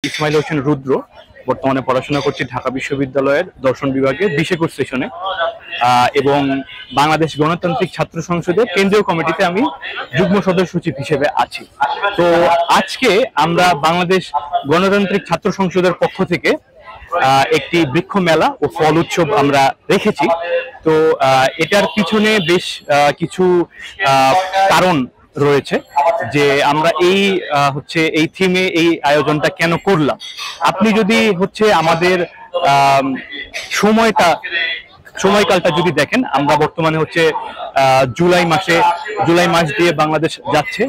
ইসমাইল হোসেন রুদ্র। বর্তমানে পড়াশোনা করছি ঢাকা বিশ্ববিদ্যালয়ের দর্শন বিভাগে 20 একুশ সেশনে, এবং বাংলাদেশ গণতান্ত্রিক ছাত্র সংসদের কেন্দ্রীয় কমিটিতে আমি যুগ্ম সদস্য সচিব হিসেবে আছি। তো আজকে আমরা বাংলাদেশ গণতান্ত্রিক ছাত্র সংসদের পক্ষ থেকে একটি বৃক্ষ মেলা ও ফল উৎসব আমরা রেখেছি। তো এটার পিছনে বেশ কিছু কারণ রয়েছে যে আমরা এই থিমে এই আয়োজনটা কেন করলাম। আপনি যদি আমাদের সময়কালটা যদি দেখেন, আমরা বর্তমানে জুলাই মাস দিয়ে বাংলাদেশ যাচ্ছে।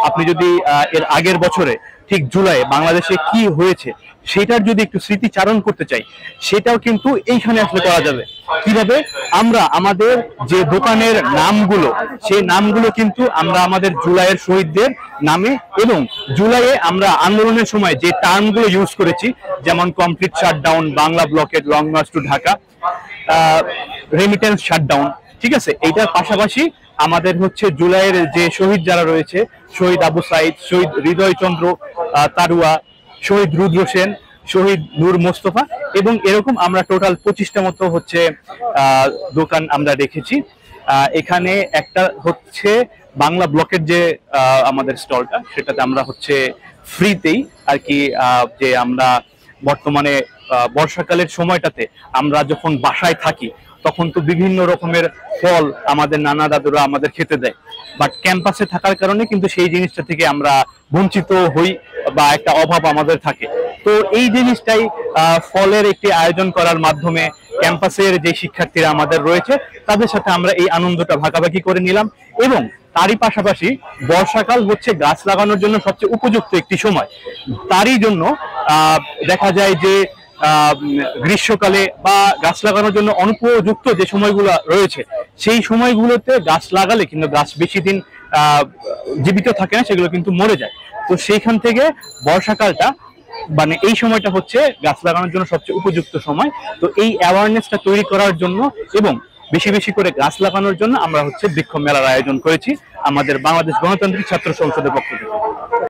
আপনি যদি এর আগের বছরে ঠিক জুলাই বাংলাদেশে কি হয়েছে সেটার যদি একটু স্মৃতিচারণ করতে চাই, সেটাও কিন্তু এইখানে আসলে করা যাবে। কিভাবে আমরা আমাদের যে দোকানের নামগুলো, সেই নামগুলো কিন্তু আমরা আমাদের জুলাইয়ের শহীদদের নামে, এবং জুলাইয়ে আমরা আন্দোলনের সময় যে টার্মগুলো ইউজ করেছি, যেমন complete shutdown, Bangla blockade, long march to Dhaka, remittance shutdown, ঠিক আছে। এইটার পাশাপাশি আমাদের জুলাইয়ের যে শহীদ যারা রয়েছে, শহীদ আবু সাইদ, শহীদ হৃদয় চন্দ্র তারুয়া, শহীদ রুদ্র সেন, শহীদ নূর মোস্তফা, এবং এরকম আমরা টোটাল 25টা মতো দোকান আমরা রেখেছি। এখানে একটা বাংলা ব্লকের যে আমাদের স্টলটা, সেটাতে আমরা ফ্রিতেই আর কি, যে আমরা বর্তমানে বর্ষাকালের সময়টাতে আমরা যখন বাসায় থাকি তখন তো বিভিন্ন রকমের ফল আমাদের নানা দাদুরা আমাদের খেতে দেয়, বাট ক্যাম্পাসে থাকার কারণে কিন্তু সেই জিনিসটা থেকে আমরা বঞ্চিত হই বা একটা অভাব আমাদের থাকে। তো এই জিনিসটাই ফলের একটি আয়োজন করার মাধ্যমে ক্যাম্পাসের যে শিক্ষার্থীরা আমাদের রয়েছে তাদের সাথে আমরা এই আনন্দটা ভাগাভাগি করে নিলাম। এবং তারই পাশাপাশি বর্ষাকাল গাছ লাগানোর জন্য সবচেয়ে উপযুক্ত একটি সময়। তারই জন্য দেখা যায় যে গ্রীষ্মকালে বা গাছ লাগানোর জন্য অনুপযুক্ত যে সময়গুলো রয়েছে, সেই সময়গুলোতে গাছ লাগালে কিন্তু গাছ বেশি দিন জীবিত থাকে না, সেগুলো কিন্তু মরে যায়। তো সেইখান থেকে বর্ষাকালটা মানে এই সময়টা গাছ লাগানোর জন্য সবচেয়ে উপযুক্ত সময়। তো এই অ্যাওয়ারনেসটা তৈরি করার জন্য এবং বেশি বেশি করে গাছ লাগানোর জন্য আমরা বৃক্ষ মেলার আয়োজন করেছি আমাদের বাংলাদেশ গণতান্ত্রিক ছাত্র সংসদের পক্ষ থেকে।